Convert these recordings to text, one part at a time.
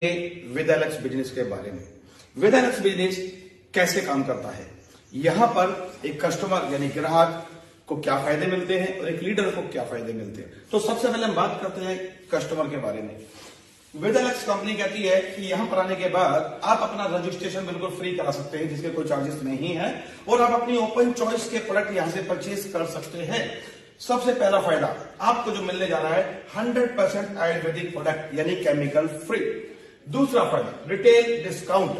विदालक्स business के बारे में। विदालक्स बिजनेस कैसे काम करता है, यहां पर एक कस्टमर यानी ग्राहक को क्या फायदे मिलते हैं और एक लीडर को क्या फायदे मिलते हैं। तो सबसे पहले हम बात करते हैं कस्टमर के बारे में। विदालक्स कंपनी कहती है कि यहां पर आने के बाद आप अपना रजिस्ट्रेशन बिल्कुल फ्री करा सकते हैं, जिसके कोई चार्जेस नहीं है, और आप अपनी ओपन चॉइस के प्रोडक्ट यहां से परचेज कर सकते हैं। सबसे पहला फायदा आपको जो मिलने जा रहा है 100% आयुर्वेदिक प्रोडक्ट यानी केमिकल फ्री। दूसरा फायदा रिटेल डिस्काउंट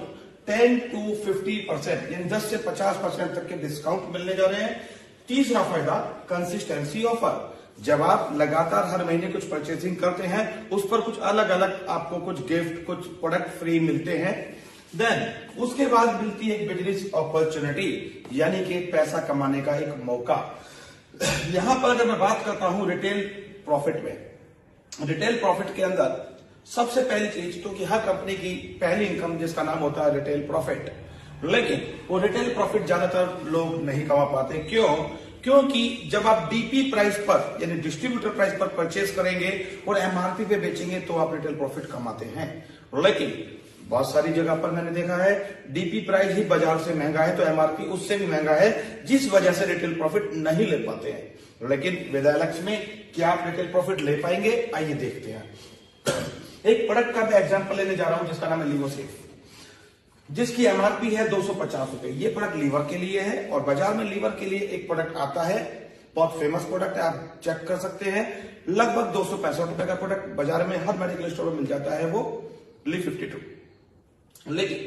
10 to 50% यानी 10 से 50% तक के डिस्काउंट मिलने जा रहे हैं। तीसरा फायदा कंसिस्टेंसी ऑफर, जब आप लगातार हर महीने कुछ परचेसिंग करते हैं उस पर कुछ अलग अलग आपको कुछ गिफ्ट कुछ प्रोडक्ट फ्री मिलते हैं। देन उसके बाद मिलती है एक बिजनेस अपॉर्चुनिटी यानी कि पैसा कमाने का एक मौका। यहां पर अगर मैं बात करता हूं रिटेल प्रॉफिट में, रिटेल प्रॉफिट के अंदर सबसे पहली चीज तो कि हर कंपनी की पहली इनकम जिसका नाम होता है रिटेल प्रॉफिट, लेकिन वो रिटेल प्रॉफिट ज्यादातर लोग नहीं कमा पाते। क्यों? क्योंकि जब आप डीपी प्राइस पर यानी डिस्ट्रीब्यूटर प्राइस पर परचेस करेंगे और एमआरपी पे बेचेंगे तो आप रिटेल प्रॉफिट कमाते हैं। लेकिन बहुत सारी जगह पर मैंने देखा है डीपी प्राइस ही बाजार से महंगा है तो एमआरपी उससे भी महंगा है, जिस वजह से रिटेल प्रॉफिट नहीं ले पाते हैं। लेकिन विदालक्स में क्या आप रिटेल प्रॉफिट ले पाएंगे? आइए देखते हैं। एक प्रोडक्ट का मैं एग्जांपल लेने जा रहा हूं जिसका नाम है लिवोसेफ, जिसकी एमआरपी है 250 रुपए। ये प्रोडक्ट लीवर के लिए है और बाजार में लीवर के लिए एक प्रोडक्ट आता है, बहुत फेमस प्रोडक्ट है, आप चेक कर सकते हैं। लगभग 265 रुपए का प्रोडक्ट बाजार में हर मेडिकल स्टोर में मिल जाता है, वो Liv52। लेकिन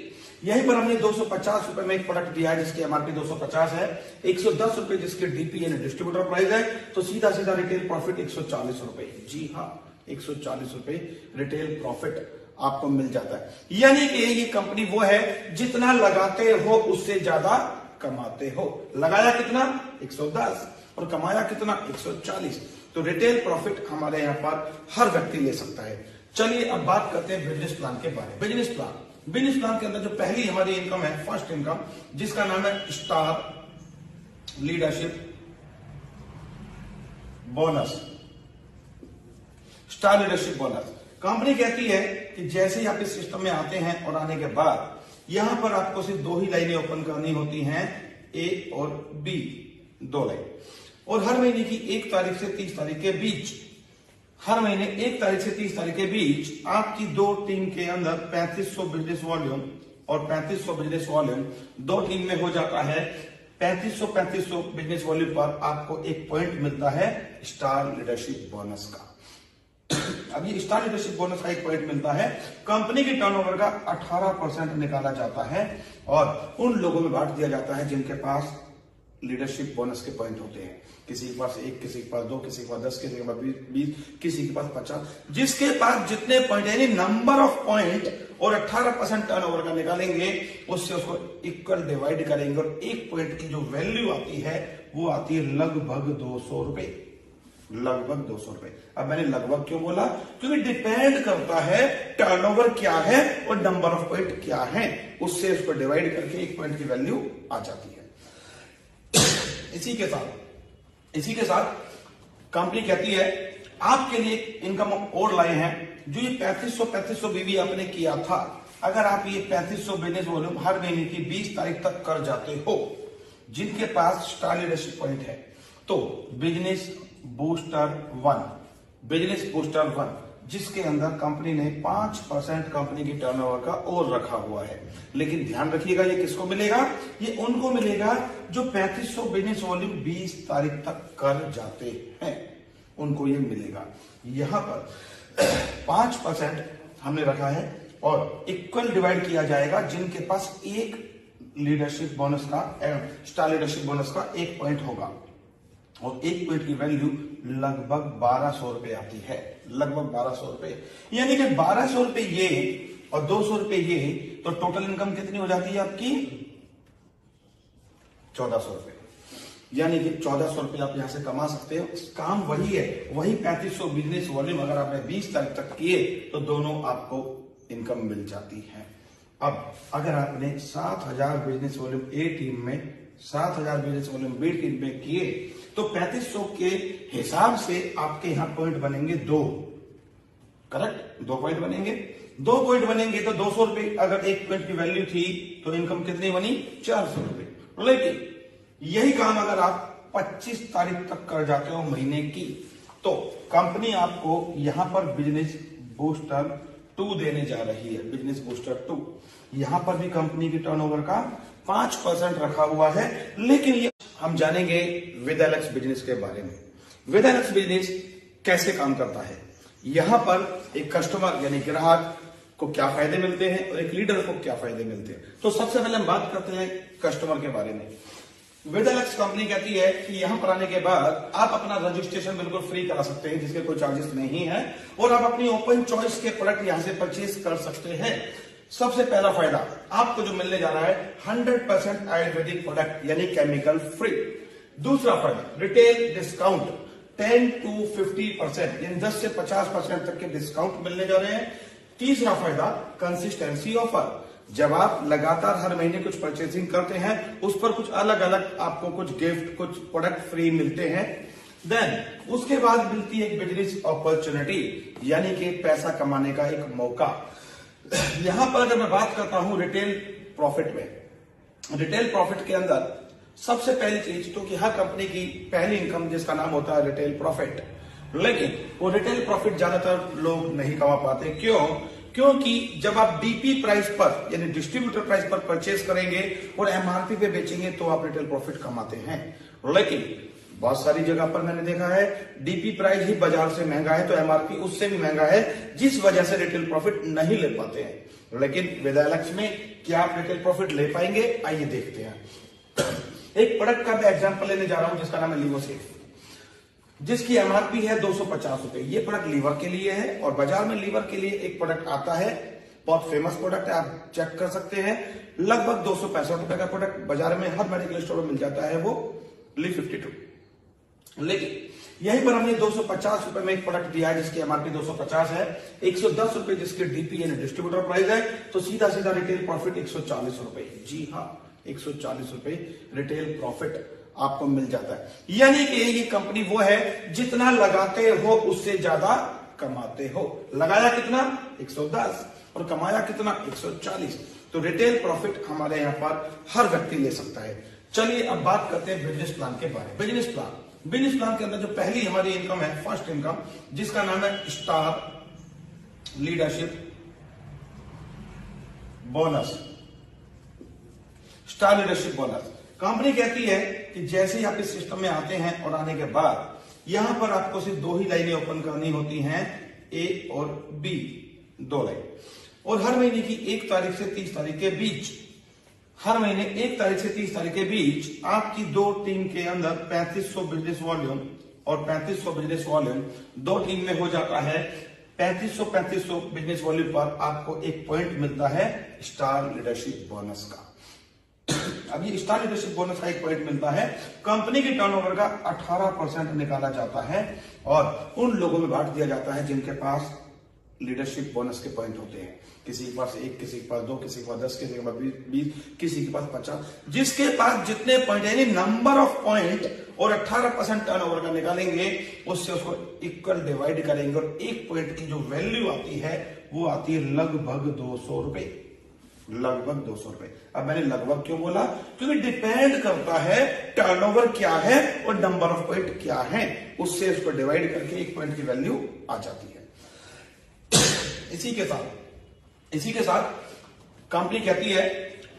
यहीं पर हमने 250 रुपए में एक प्रोडक्ट दिया है जिसकी एमआरपी 250 है, 110 रुपए जिसके डीपी यानी डिस्ट्रीब्यूटर प्राइस है, तो सीधा सीधा रिटेल प्रॉफिट 140 रुपए। जी हाँ, 140 रुपए रिटेल प्रॉफिट आपको मिल जाता है। यानी कि ये कंपनी वो है जितना लगाते हो उससे ज्यादा कमाते हो। लगाया कितना? 110 और कमाया कितना? 140। तो रिटेल प्रॉफिट हमारे यहां पर हर व्यक्ति ले सकता है। चलिए अब बात करते हैं बिजनेस प्लान के बारे में। बिजनेस प्लान के अंदर जो पहली हमारी इनकम है, फर्स्ट इनकम, जिसका नाम है star leadership bonus. Star leadership bonus company कहती है कि जैसे ही आप इस सिस्टम में आते हैं और आने के बाद यहां पर आपको सिर्फ दो ही लाइनें ओपन करनी होती हैं, ए और बी, दो लाइन, और हर महीने की 1 तारीख से 30 तारीख के बीच, हर महीने 1 तारीख से 30 तारीख के बीच आपकी दो टीम के अंदर 3500 बिजनेस वॉल्यूम और 3500 बिजनेस वॉल्यूम दो टीम में हो जाता है। 3500 बिजनेस वॉल्यूम पर आपको एक पॉइंट मिलता है स्टार लीडरशिप बोनस का। अब ये स्टार लीडरशिप बोनस का एक पॉइंट मिलता है, कंपनी की टर्नओवर का 18% निकाला जाता है और उन लोगों में बांट दिया जाता है जिनके पास लीडरशिप बोनस के पॉइंट होते हैं। किसी के पास 1, किसी के पास 2, किसी के पास 10, किसी के पास 20, किसी के पास 50, जिसके पास जितने पॉइंट यानी नंबर ऑफ पॉइंट और 18% टर्नओवर का निकालेंगे उससे उसको इक्वल डिवाइड करेंगे और एक पॉइंट की जो वैल्यू आती है वो आती है लगभग 200 रुपए। लगभग 200 रुपए। अब मैंने लगभग क्यों बोला? क्योंकि डिपेंड करता है टर्नओवर क्या है और नंबर ऑफ पॉइंट क्या है, उससे उसको डिवाइड करके एक पॉइंट की वैल्यू आ जाती है। इसी के साथ कंपनी कहती है आपके लिए इनकम और लाए हैं। जो ये 3500 बीवी आपने किया था, अगर आप ये 3500 बिजनेस वॉल्यूम हर महीने की 20 तारीख तक कर जाते हो, जिनके पास स्टार लीडरशिप पॉइंट है, तो बिजनेस बूस्टर 1, जिसके अंदर कंपनी ने 5% कंपनी की टर्नओवर का और रखा हुआ है। लेकिन ध्यान रखिएगा ये किसको मिलेगा? ये उनको मिलेगा जो 3500 बिजनेस वॉल्यूम 20 तारीख तक कर जाते हैं, उनको ये मिलेगा। यहां पर 5% हमने रखा है और इक्वल डिवाइड किया जाएगा जिनके पास एक लीडरशिप बोनस का, स्टार लीडरशिप बोनस का एक पॉइंट होगा और एक पॉइंट की वैल्यू लगभग 1200 रुपए आती है। लगभग 1200 रुपए, यानी कि 1200 रुपए ये और 200 रुपए ये, तो टोटल इनकम कितनी हो जाती है आपकी? 1400 रुपए। यानी कि 1400 रुपए आप यहां से कमा सकते हो। काम वही है, वही 3500 बिजनेस वॉल्यूम अगर आपने 20 तारीख तक किए तो दोनों आपको इनकम मिल जाती है। अब अगर आपने 7000 बिजनेस वॉल्यूम ए टीम में, 7000 बिजनेस वॉल्यूम बी टीम में किए तो 3500 के हिसाब से आपके यहां पॉइंट बनेंगे 2, करेक्ट? 2 पॉइंट बनेंगे। 2 पॉइंट बनेंगे तो 200 रुपए, अगर 1 पॉइंट की वैल्यू थी तो इनकम कितनी बनी? 400 रुपए। लेकिन यही काम अगर आप 25 तारीख तक कर जाते हो महीने की, तो कंपनी आपको यहां पर बिजनेस बूस्टर 2 देने जा रही है। बिजनेस बूस्टर 2 यहां पर भी कंपनी की टर्नओवर का 5% रखा हुआ है। लेकिन ये हम जानेंगे विदालक्स बिजनेस के बारे में। विदालक्स बिजनेस कैसे काम करता है, यहां पर एक कस्टमर यानी ग्राहक को क्या फायदे मिलते हैं और एक लीडर को क्या फायदे मिलते हैं। तो सबसे पहले हम बात करते हैं कस्टमर के बारे में। विदालक्स कंपनी कहती है कि यहां पर आने के बाद आप अपना रजिस्ट्रेशन बिल्कुल फ्री करा सकते हैं, जिसके कोई चार्जेस नहीं है, और आप अपनी ओपन चॉइस के प्रोडक्ट यहां से परचेज कर सकते हैं। सबसे पहला फायदा आपको जो मिलने जा रहा है 100% आयुर्वेदिक प्रोडक्ट यानी केमिकल फ्री। दूसरा फायदा रिटेल डिस्काउंट 10 to 50% यानी 10 से 50% तक के डिस्काउंट मिलने जा रहे हैं। तीसरा फायदा कंसिस्टेंसी ऑफर, जब आप लगातार हर महीने कुछ परचेसिंग करते हैं उस पर कुछ अलग अलग आपको कुछ गिफ्ट, कुछ प्रोडक्ट फ्री मिलते हैं। देन उसके बाद मिलती है एक बिजनेस अपॉर्चुनिटी यानी कि पैसा कमाने का एक मौका। यहां पर अगर मैं बात करता हूं रिटेल प्रॉफिट में, रिटेल प्रॉफिट के अंदर सबसे पहली चीज तो कि हर कंपनी की पहली इनकम जिसका नाम होता है रिटेल प्रॉफिट, लेकिन वो रिटेल प्रॉफिट ज्यादातर लोग नहीं कमा पाते। क्यों? क्योंकि जब आप डीपी प्राइस पर यानी डिस्ट्रीब्यूटर प्राइस पर परचेज करेंगे और एमआरपी पे बेचेंगे तो आप रिटेल प्रॉफिट कमाते हैं। लेकिन बहुत सारी जगह पर मैंने देखा है डीपी प्राइस ही बाजार से महंगा है तो एमआरपी उससे भी महंगा है, जिस वजह से रिटेल प्रॉफिट नहीं ले पाते हैं। लेकिन विदालक्स में क्या आप रिटेल प्रॉफिट ले पाएंगे? आइए देखते हैं। एक प्रोडक्ट का मैं एग्जांपल लेने जा रहा हूं जिसका नाम है लिवोसेफ, जिसकी एमआरपी है 250 रुपए। ये प्रोडक्ट लीवर के लिए है और बाजार में लीवर के लिए एक प्रोडक्ट आता है, बहुत फेमस प्रोडक्ट है, आप चेक कर सकते हैं। लगभग 265 रुपए का प्रोडक्ट बाजार में हर मेडिकल स्टोर में मिल जाता है, वो Li52। लेकिन यहीं पर हमने 250 रुपए में एक प्रोडक्ट दिया है जिसकी एमआरपी 250 है, 110 रुपए जिसके डीपी यानी डिस्ट्रीब्यूटर प्राइस है, तो सीधा सीधा रिटेल प्रॉफिट 140 रुपए। जी हाँ, 140 रुपए रिटेल प्रॉफिट आपको मिल जाता है। यानी कि ये कंपनी वो है जितना लगाते हो उससे ज्यादा कमाते हो। लगाया कितना? 110 और कमाया कितना? 140। तो रिटेल प्रॉफिट हमारे यहां पर हर व्यक्ति ले सकता है। चलिए अब बात करते हैं बिजनेस प्लान के बारे में। बिजनेस प्लान के अंदर जो पहली हमारी इनकम है, फर्स्ट इनकम, जिसका नाम है star leadership bonus. Star leadership bonus company कहती है कि जैसे ही आप इस सिस्टम में आते हैं और आने के बाद यहां पर आपको सिर्फ 2 ही लाइनें ओपन करनी होती हैं, ए और बी, 2 लाइन, और हर महीने की 1 तारीख से 30 तारीख के बीच, हर महीने 1 तारीख से 30 तारीख के बीच आपकी 2 टीम के अंदर 3500 बिजनेस वॉल्यूम और 3500 बिजनेस वॉल्यूम 2 टीम में हो जाता है। 3500 बिजनेस वॉल्यूम पर आपको 1 पॉइंट मिलता है स्टार लीडरशिप बोनस का। अब ये स्टार लीडरशिप बोनस का 1 पॉइंट मिलता है। कंपनी की टर्नओवर का 18% निकाला जाता है और उन लोगों में बांट दिया जाता है जिनके पास लीडरशिप बोनस के पॉइंट होते हैं। किसी के पास 1, किसी के पास 2, किसी के पास 10, किसी के पास 20, किसी के पास 50। जिसके पास जितने पॉइंट यानी नंबर ऑफ पॉइंट और 18% टर्नओवर का निकालेंगे, उससे उसको इक्वल डिवाइड करेंगे और 1 पॉइंट की जो वैल्यू आती है वो आती है लगभग 200 रुपए। लगभग 200 रुपए। अब मैंने लगभग क्यों बोला? क्योंकि डिपेंड करता है टर्नओवर क्या है और नंबर ऑफ पॉइंट क्या है, उससे उसको डिवाइड करके 1 पॉइंट की वैल्यू आ जाती है। इसी के साथ कंपनी कहती है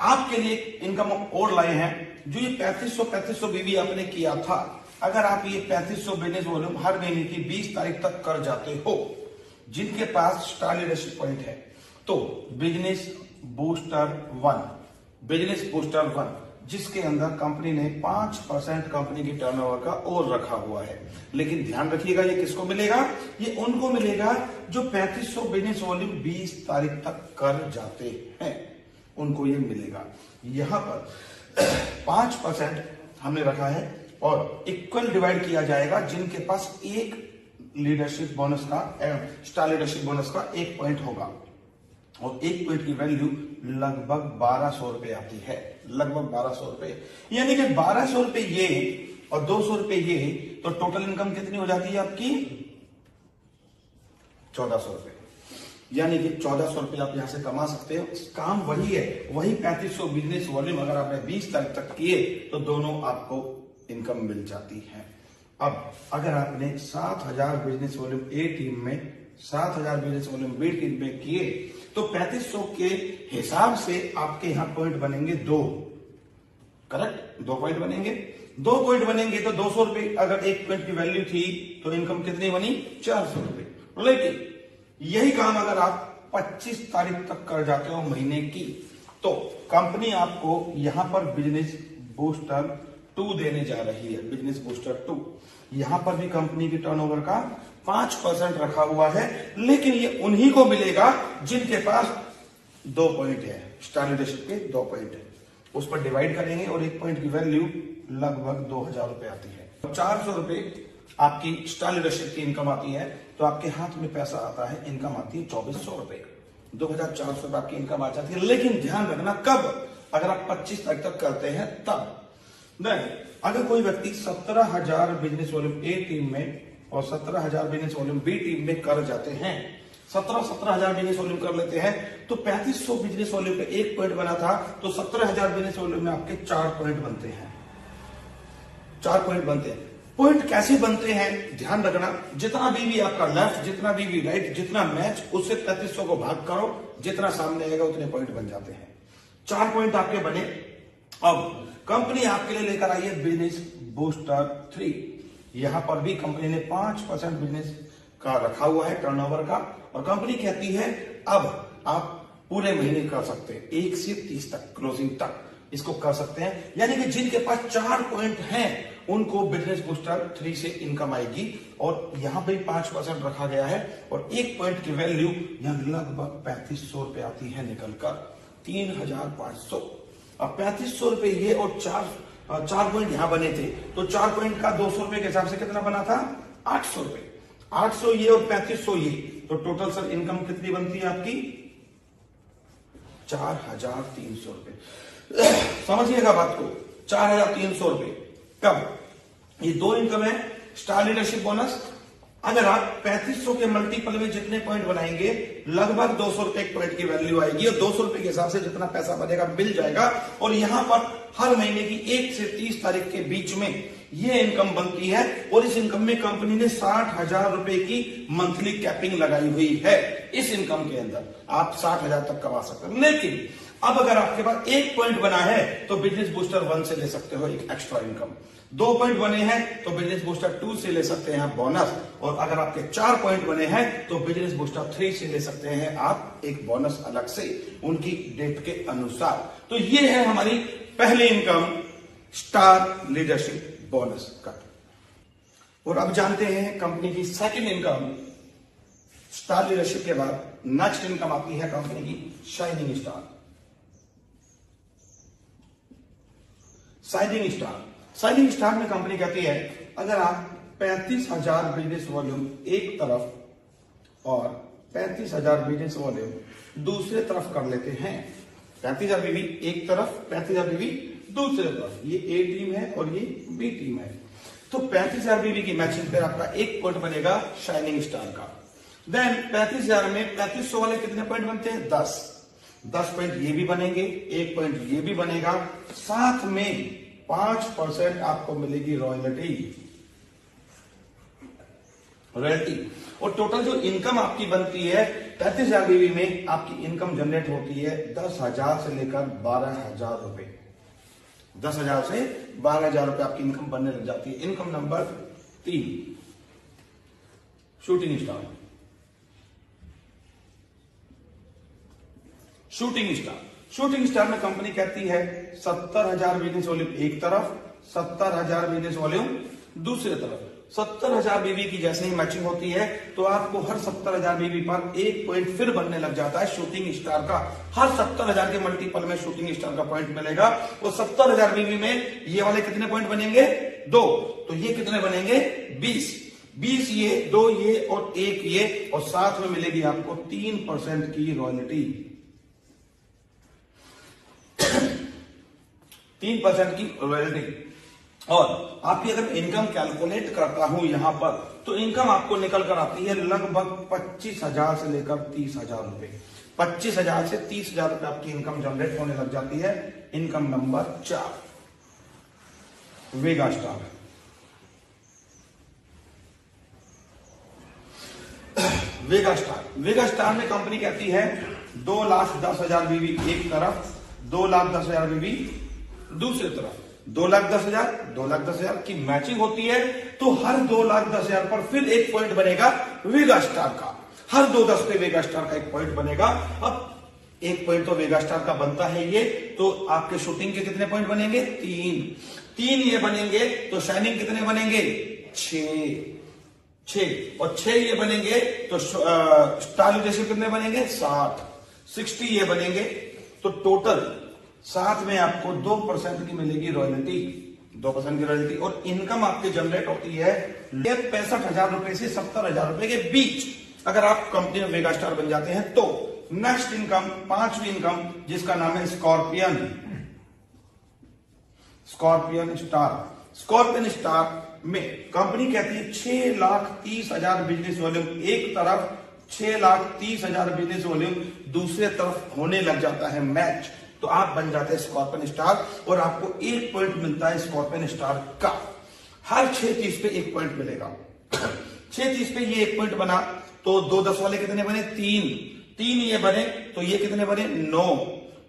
आपके लिए इनकम और लाए हैं। जो ये 3500 बीवी आपने किया था, अगर आप ये 3500 बिजनेस वॉल्यूम हर महीने की 20 तारीख तक कर जाते हो, जिनके पास स्टार लीडरशिप पॉइंट है, तो बिजनेस बूस्टर 1 जिसके अंदर कंपनी ने 5% कंपनी की टर्नओवर का और रखा हुआ है। लेकिन ध्यान रखिएगा ये किसको मिलेगा? ये उनको मिलेगा जो 3500 बिजनेस वॉल्यूम 20 तारीख तक कर जाते हैं, उनको ये मिलेगा। यहां पर 5% हमने रखा है और इक्वल डिवाइड किया जाएगा जिनके पास 1 लीडरशिप बोनस का, स्टार लीडरशिप बोनस का 1 पॉइंट होगा और 1 पॉइंट की वैल्यू लगभग 1200 रुपए आती है। लगभग 1200 रुपए, यानी कि 1200 रुपए ये और 200 रुपए ये, तो टोटल इनकम कितनी हो जाती है आपकी? 1400 रुपए। यानी कि 1400 रुपये आप यहां से कमा सकते हो। काम वही है, वही 3500 बिजनेस वॉल्यूम अगर आपने 20 तारीख तक किए तो दोनों आपको इनकम मिल जाती है। अब अगर आपने 7000 बिजनेस वॉल्यूम ए टीम में, 7000 बिजनेस वॉल्यूम बी टीम में किए तो 3500 के हिसाब से आपके यहां पॉइंट बनेंगे 2, करेक्ट, 2 पॉइंट बनेंगे। 2 पॉइंट बनेंगे तो 200 रुपए अगर एक पॉइंट की वैल्यू थी तो इनकम कितनी बनी? 400 रुपए। लेकिन यही काम अगर आप 25 तारीख तक कर जाते हो महीने की तो कंपनी आपको यहां पर बिजनेस बूस्टर 2 देने जा रही है। बिजनेस बूस्टर 2 यहां पर भी कंपनी की टर्नओवर का 5% रखा हुआ है, लेकिन ये उन्हीं को मिलेगा जिनके पास 2 पॉइंट है, स्टार लीडरशिप के 2 पॉइंट है। उस पर डिवाइड करेंगे और एक पॉइंट की वैल्यू लगभग 2000 रुपए आती है। 400 रुपए आपकी स्टार लीडरशिप की इनकम आती है तो आपके हाथ में पैसा आता है, इनकम आती है 2400 रुपए, 2400 रुपए आपकी इनकम आ जाती है। लेकिन ध्यान रखना कब? अगर आप 25 तारीख तक करते हैं तब। अगर कोई व्यक्ति 17000 बिजनेस वॉल्यूम ए टीम में और 17000 बिजनेस वॉल्यूम बी टीम में कर जाते हैं, 17,000 बिजनेस वॉल्यूम कर लेते हैं तो 3500 बिजनेस वॉल्यूम पे 1 पॉइंट बना था तो 17,000 बिजनेस वॉल्यूम में आपके 4 पॉइंट बनते हैं। 4 पॉइंट बनते हैं। पॉइंट कैसे बनते हैं ध्यान रखना, जितना भी आपका लेफ्ट, जितना भी राइट, जितना मैच, उससे 3500 को भाग करो, जितना सामने आएगा उतने पॉइंट बन जाते हैं। 4 पॉइंट आपके बने। अब कंपनी आपके लिए लेकर आई है बिजनेस बूस्टर 3। यहां पर भी कंपनी ने 5% बिजनेस का रखा हुआ है टर्नओवर का, और कंपनी कहती है अब आप पूरे महीने कर सकते हैं, 1 से 30 तक, क्लोजिंग तक इसको कर सकते हैं। यानी कि जिनके पास 4 पॉइंट हैं उनको बिजनेस बूस्टर 3 से इनकम आएगी, और यहां पे 5% रखा गया है, और 1 पॉइंट की वैल्यू यहां लगभग 3500 रुपए आती है निकलकर 3500। अब 3500 रुपए ये और 4 पॉइंट यहां बने थे तो 4 पॉइंट का 200 रुपए के हिसाब से कितना बना था? 800 रुपए। 800 ये और 3500 ये, तो टोटल सर इनकम कितनी बनती है आपकी? 4300 रुपए। समझिएगा बात को, 4300 रुपए। कब? ये 2 इनकम है, स्टार लीडरशिप बोनस। अगर आप 3500 के मल्टीपल में जितने पॉइंट बनाएंगे लगभग 200 रुपए एक पॉइंट की वैल्यू आएगी, और 200 रुपए के हिसाब से जितना पैसा बनेगा मिल जाएगा। और यहां पर हर महीने की 1 से 30 तारीख के बीच में ये इनकम बनती है, और इस इनकम में कंपनी ने 60,000 रुपए की मंथली कैपिंग लगाई हुई है। इस इनकम के अंदर आप 60,000 तक कमा सकते हैं। लेकिन अब अगर आपके पास 1 पॉइंट बना है तो बिजनेस बूस्टर 1 से ले सकते हो एक एक्स्ट्रा इनकम, 2 पॉइंट बने हैं तो बिजनेस बूस्टर 2 से ले सकते हैं बोनस, और अगर आपके 4 पॉइंट बने हैं तो बिजनेस बूस्टर 3 से ले सकते हैं आप एक बोनस अलग से उनकी डेट के अनुसार। तो ये है हमारी पहली इनकम, स्टार लीडरशिप बोनस का। और अब जानते हैं कंपनी की सेकंड इनकम। स्टार लीडरशिप के बाद नेक्स्ट इनकम आती है कंपनी की shining star. Shining star, shining star में कंपनी कहती है अगर आप 35,000 बिजनेस वॉल्यूम एक तरफ और 35,000 बिजनेस वॉल्यूम दूसरे तरफ कर लेते हैं, 35,000 बीवी एक तरफ, 35,000 बीवी दूसरे तरफ, ये ए टीम है और ये बी टीम है, तो 35,000 बीवी की मैचिंग पर आपका 1 पॉइंट बनेगा शाइनिंग स्टार का। देन 35,000 में 3500 वाले कितने पॉइंट बनते हैं? 10 पॉइंट ये भी बनेंगे, 1 पॉइंट ये भी बनेगा, साथ में 5% आपको मिलेगी रॉयल्टी। और टोटल जो इनकम आपकी बनती है 35,000 बीवी में आपकी इनकम जनरेट होती है 10,000 से लेकर 12,000 रुपए। 10,000 से 12,000 रुपए आपकी इनकम बनने लग जाती है। Income number 3, shooting star. Shooting star में कंपनी कहती है 70,000 बिजनेस वॉल्यूम एक तरफ, 70,000 बिजनेस वॉल्यूम दूसरी तरफ। 70,000 बीवी की जैसे ही मैचिंग होती है तो आपको हर 70,000 बीवी पर 1 पॉइंट फिर बनने लग जाता है शूटिंग स्टार का। हर 70,000 के मल्टीपल में शूटिंग स्टार का पॉइंट मिलेगा, और 70,000 बीवी में ये वाले कितने पॉइंट बनेंगे? 2, तो ये कितने बनेंगे? 20 ये, 2 ये और 1 ये, और साथ में मिलेगी आपको 3% की रॉयल्टी। 3% की रॉयल्टी। और आपकी अगर इनकम कैलकुलेट करता हूं यहां पर, तो इनकम आपको निकल कर आती है लगभग 25,000 से लेकर 30,000 रुपए। 25,000 से 30,000 रुपए आपकी इनकम जनरेट होने लग जाती है। इनकम नंबर 4, वेगा स्टार। वेगा स्टार में कंपनी कहती है 2,10,000 बीवी एक तरफ, 2,10,000 बीवी दूसरी तरफ, 2,10,000 2,10,000 की मैचिंग होती है। तो हर 2,10,000 पर फिर एक पॉइंट बनेगा वेगा स्टार का। हर 2,10 पे वेगा स्टार का एक पॉइंट बनेगा। अब एक पॉइंट तो वेगा स्टार का बनता है ये, तो आपके शूटिंग के कितने पॉइंट बनेंगे? 3 ये बनेंगे। तो शाइनिंग कितने बनेंगे? 6 और 6 ये बनेंगे तो स्टार लीडरशिप कितने बनेंगे? 60 ये बनेंगे। तो टोटल साथ में आपको 2% की मिलेगी रॉयल्टी, 2% की रॉयल्टी। और इनकम आपकी जनरेट होती है 65,000 रुपए से 70,000 रुपए के बीच। अगर आप कंपनी में वेगा स्टार बन जाते हैं तो नेक्स्ट इनकम, 5वीं इनकम, जिसका नाम है स्कॉर्पियन स्टार में कंपनी कहती है 6,30,000 बिजनेस वॉल्यूम एक तरफ, 6,30,000 बिजनेस वॉल्यूम दूसरे तरफ होने लग जाता है मैच, तो आप बन जाते हैं स्कॉर्पियन स्टार। और आपको 1 पॉइंट मिलता है स्कॉर्पियन स्टार का। हर 6:30 पे 1 पॉइंट मिलेगा। 6:30 पे ये 1 पॉइंट बना तो 2-10 वाले कितने बने? 3 ये बने तो ये कितने बने?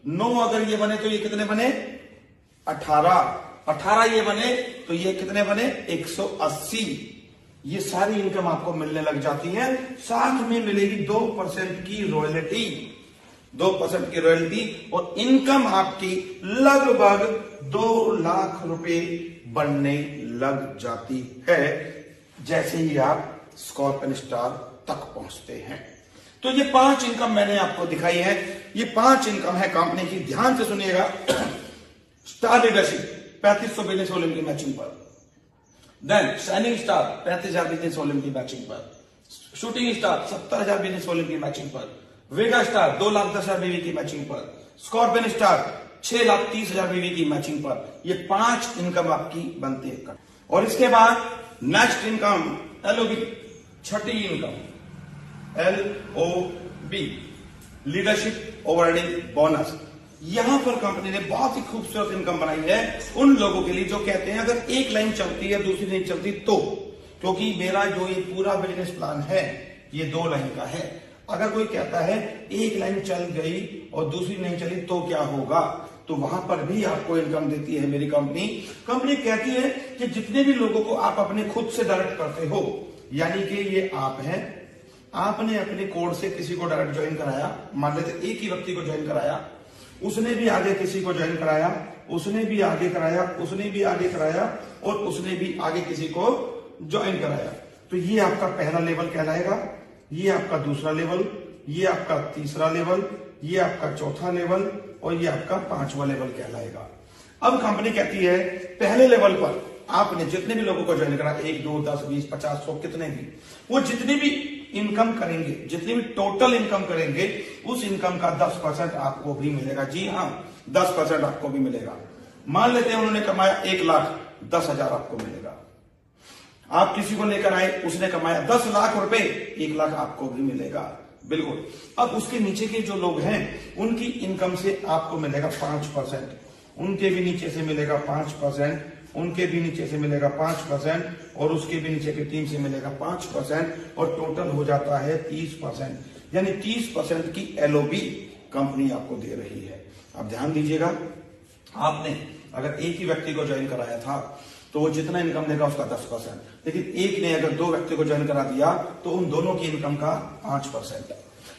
9 अगर ये बने तो ये कितने बने? 18 ये बने तो ये कितने बने? 180। ये सारी इनकम आपको मिलने लग जाती है। साथ में मिलेगी 2% की रॉयल्टी, 2% की रॉयल्टी। और इनकम आपकी लगभग 2 लाख रुपए बनने लग जाती है जैसे ही आप स्कॉर्पियन स्टार तक पहुंचते हैं। तो ये 5 इनकम मैंने आपको दिखाई है। ये 5 इनकम है कंपनी की, ध्यान से सुनिएगा। स्टार लीडरशिप 3500 बिजनेस वॉल्यूम की मैचिंग पर, then shining star 35,000 business volume की मैचिंग पर, शूटिंग स्टार 70,000 बिजनेस वॉल्यूम की मैचिंग पर, वेगा स्टार 2,10,000 बीवी की मैचिंग पर, स्कॉर्पियन स्टार 6,30,000 बीवी की मैचिंग पर। ये 5 इनकम आपकी बनती है। और इसके बाद नेक्स्ट इनकम LOB, छठी income LOB, leadership overriding bonus. यहां पर कंपनी ने बहुत ही खूबसूरत इनकम बनाई है उन लोगों के लिए जो कहते हैं अगर एक लाइन चलती है दूसरी नहीं चलती तो, क्योंकि मेरा जो ये पूरा बिजनेस प्लान है ये 2 लाइन का है। अगर कोई कहता है एक लाइन चल गई और दूसरी नहीं चली तो क्या होगा, तो वहां पर भी आपको इनकम देती है मेरी कंपनी। कंपनी कहती है कि जितने भी लोगों को आप अपने खुद से डायरेक्ट करते हो, यानी कि ये आप हैं, आपने अपने कोड से किसी को डायरेक्ट ज्वाइन कराया, मान लेते एक ही व्यक्ति को ज्वाइन कराया, उसने भी आगे किसी को ज्वाइन कराया, उसने भी आगे कराया, उसने भी आगे कराया और उसने भी आगे किसी को ज्वाइन कराया, तो ये आपका पहला लेवल कहलाएगा, ये आपका दूसरा लेवल, ये आपका तीसरा लेवल, ये आपका चौथा लेवल और ये आपका 5वां लेवल कहलाएगा। अब कंपनी कहती है पहले लेवल पर आपने जितने भी लोगों को ज्वाइन करा, 1, 2, 10, 20, 50, 100 कितने भी, वो जितने भी इनकम करेंगे, जितनी भी टोटल इनकम करेंगे, उस इनकम का 10% आपको भी मिलेगा। जी हाँ, 10% आपको भी मिलेगा। मान लेते हैं उन्होंने कमाया 1,10,000 आपको मिलेगा। आप किसी को लेकर आए, उसने कमाया 10 लाख रुपए, 1 लाख आपको भी मिलेगा। बिल्कुल। अब उसके नीचे के जो लोग हैं उनकी इनकम से आपको मिलेगा 5%, उनके भी नीचे से मिलेगा 5%, उनके भी नीचे से मिलेगा 5% और उसके भी नीचे की टीम से मिलेगा 5% और टोटल हो जाता है 30%। यानी 30% की LOB कंपनी आपको दे रही है। अब ध्यान दीजिएगा, आपने अगर एक ही व्यक्ति को ज्वाइन कराया था तो वो जितना इनकम देगा उसका 10%, लेकिन एक ने अगर 2 व्यक्ति को ज्वाइन करा दिया तो उन दोनों की इनकम का 5%,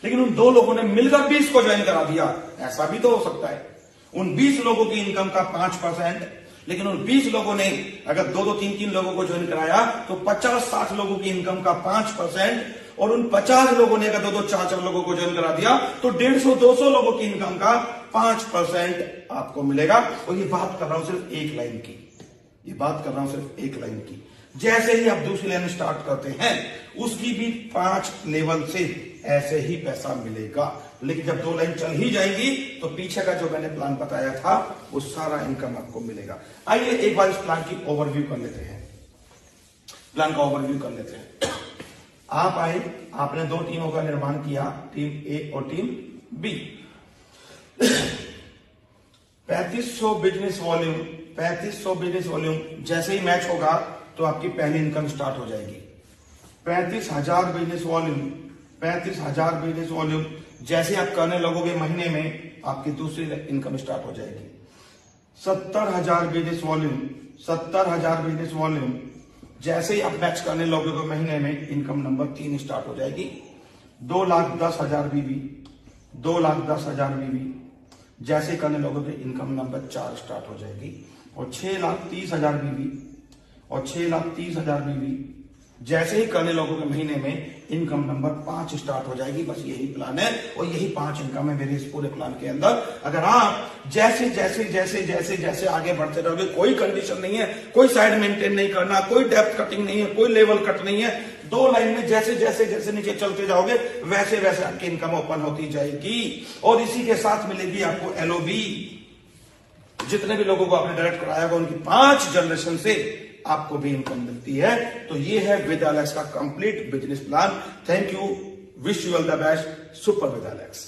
लेकिन उन 2 लोगों ने मिलकर 20 को ज्वाइन करा दिया, ऐसा भी तो हो सकता है। उन 20 लोगों की इनकम का 5%, लेकिन उन 20 लोगों ने अगर 2-2, 3-3 लोगों को ज्वाइन कराया तो 50-60 लोगों की इनकम का 5%, और उन 50 लोगों ने अगर 2-2, 4-4 लोगों को ज्वाइन करा दिया तो 150-200 लोगों की इनकम का 5% आपको मिलेगा। और ये बात कर रहा हूं सिर्फ एक लाइन की, ये बात कर रहा हूं सिर्फ एक लाइन की। जैसे ही आप दूसरी लाइन स्टार्ट करते हैं उसकी भी 5 लेवल से ऐसे ही पैसा मिलेगा। लेकिन जब 2 लाइन चल ही जाएंगी तो पीछे का जो मैंने प्लान बताया था वो सारा इनकम आपको मिलेगा। आइए एक बार इस प्लान की ओवरव्यू कर लेते हैं। प्लान का ओवरव्यू कर लेते हैं। आप आए, आपने 2 टीमों का निर्माण किया, टीम ए और टीम बी। 3500 बिजनेस वॉल्यूम जैसे ही मैच होगा तो आपकी पहली इनकम स्टार्ट हो जाएगी। 35,000 बिजनेस वॉल्यूम जैसे आप करने लगोगे महीने में, आपकी दूसरी इनकम स्टार्ट हो जाएगी। 70,000 बिजनेस वॉल्यूम जैसे ही आप मैच करने लगोगे महीने में, इनकम नंबर 3 स्टार्ट हो जाएगी। 2,10,000 बीवी जैसे ही करने लगोगे इनकम नंबर 4 स्टार्ट हो जाएगी। और 6,30,000 बीवी जैसे ही करने लोगों के महीने में, इनकम नंबर 5 स्टार्ट हो जाएगी। बस यही प्लान है और यही 5 इनकम है मेरे इस पूरे प्लान के अंदर। अगर आप जैसे जैसे आगे बढ़ते रहोगे, कोई कंडीशन नहीं है, कोई साइड मेंटेन नहीं करना, कोई डेप्थ कटिंग नहीं है, कोई लेवल कट नहीं है। 2 लाइन में जैसे जैसे नीचे चलते जाओगे वैसे वैसे आपकी इनकम ओपन होती जाएगी। और इसी के साथ मिलेगी आपको LOB। जितने भी लोगों को आपने डायरेक्ट कराया होगा उनकी 5 जनरेशन से आपको भी इनकम मिलती है। तो ये है विद एलेक्स का complete business plan. Thank you, wish you all the best. Super with Alex.